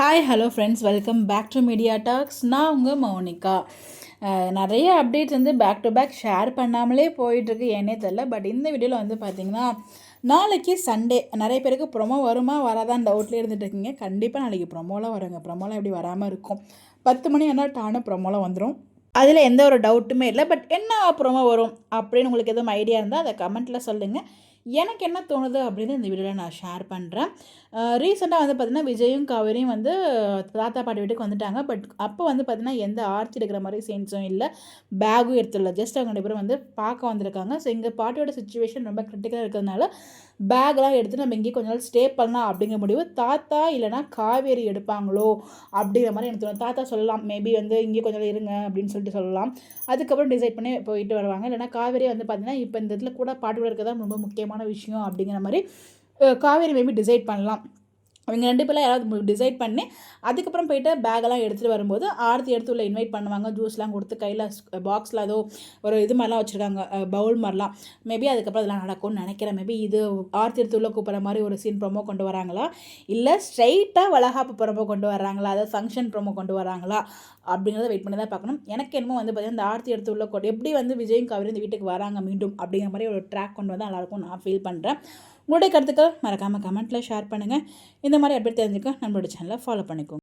Hi hello friends, welcome back to media talks. நான் உங்கள் மௌனிகா. நிறைய அப்டேட்ஸ் வந்து பேக் டு பேக் ஷேர் பண்ணாமலே போயிட்டுருக்கு, ஏன்னே தெரில. பட் இந்த வீடியோவில் வந்து பார்த்திங்கன்னா, நாளைக்கு சண்டே. நிறைய பேருக்கு ப்ரொமோ வருமா வராதான் டவுட்லேயே இருந்துட்டு இருக்கீங்க. கண்டிப்பாக நாளைக்கு ப்ரொமோலாம் வருங்க. ப்ரொமோலாம் எப்படி வராமல் இருக்கும்? 10 மணி ஆனால் டான ப்ரொமோலாம் வந்துடும். அதில் எந்த ஒரு டவுட்டுமே இல்லை. பட் என்ன ப்ரொமோ வரும் அப்படின்னு உங்களுக்கு எதுவும் ஐடியா இருந்தால் அதை கமெண்ட்டில் சொல்லுங்கள். எனக்கு என்ன தோணுது அப்படின்னு இந்த வீடியோவில் நான் ஷேர் பண்ணுறேன். ரீசெண்டாக வந்து பார்த்திங்கன்னா, விஜயும் காவேரியும் வந்து தாத்தா பாட்டி வீட்டுக்கு வந்துட்டாங்க. பட் அப்போ வந்து பார்த்திங்கன்னா, எந்த ஆர்த்தி எடுக்கிற மாதிரி சீன்ஸும் இல்லை, பேகும் எடுத்துடல. ஜஸ்ட் அவங்க 2 பேரும் வந்து பார்க்க வந்திருக்காங்க. ஸோ எங்கள் பாட்டியோட சுச்சுவேஷன் ரொம்ப கிரிட்டிக்கலாக இருக்கிறதுனால பேக்லாம் எடுத்து நம்ம இங்கேயே கொஞ்ச நாள் ஸ்டே பண்ணலாம் அப்படிங்கிற முடிவு தாத்தா இல்லைனா காவேரி எடுப்பாங்களோ அப்படிங்கிற மாதிரி எனக்கு தோணும். தாத்தா சொல்லலாம், மேபி வந்து இங்கே கொஞ்சம் நாள் இருங்க அப்படின்னு சொல்லிட்டு சொல்லலாம். அதுக்கப்புறம் டிசைட் பண்ணி போயிட்டு வருவாங்க. இல்லைனா காவேரி வந்து பார்த்திங்கன்னா, இப்போ இந்த இடத்துல கூட பாட்டு இருக்க தான் ரொம்ப முக்கியமான விஷயம் அப்படிங்கிற மாதிரி காவேரி மேபி டிசைட் பண்ணலாம். அவங்க 2 பேரில் யாராவது டிசைட் பண்ணி அதுக்கப்புறம் போய்ட்டு பேக்கெல்லாம் எடுத்துகிட்டு வரும்போது ஆர்த்தி எடுத்து உள்ள இன்வைட் பண்ணுவாங்க. ஜூஸ்லாம் கொடுத்து கையில் பாக்ஸில் ஏதோ ஒரு இது மாதிரிலாம் வச்சுருக்காங்க, பவுல் மாதிரிலாம். மேபி அதுக்கப்புறம் அதெல்லாம் நடக்கும்னு நினைக்கிறேன். மேபி இது ஆர்த்தி எடுத்து உள்ள கூப்பிட்ற மாதிரி ஒரு சீன் ப்ரொமோ கொண்டு வராங்களா, இல்லை ஸ்ட்ரைட்டாக வளகாப்பு ப்ரொமோ கொண்டு வராங்களா, அதாவது ஃபங்க்ஷன் ப்ரொமோ கொண்டு வராங்களா அப்படிங்கிறத வெயிட் பண்ணி தான் பார்க்கணும். எனக்கு என்னமோ வந்து பார்த்திங்கன்னா, இந்த ஆர்த்தி எடுத்து உள்ள எப்படி வந்து விஜயும் காவேரி இந்த வீட்டுக்கு வராங்க மீண்டும் அப்படிங்கிற மாதிரி ஒரு ட்ராக் கொண்டு வந்தால் நல்லாயிருக்கும் நான் ஃபீல் பண்ணுறேன். உங்களுடைய கருத்துக்கள் மறக்காமல் கமெண்ட்டில் ஷேர் பண்ணுங்கள். இந்த மாதிரி அப்டேட் தெரிஞ்சுக்க நம்மளோட சேனலை ஃபாலோ பண்ணிக்கோங்க.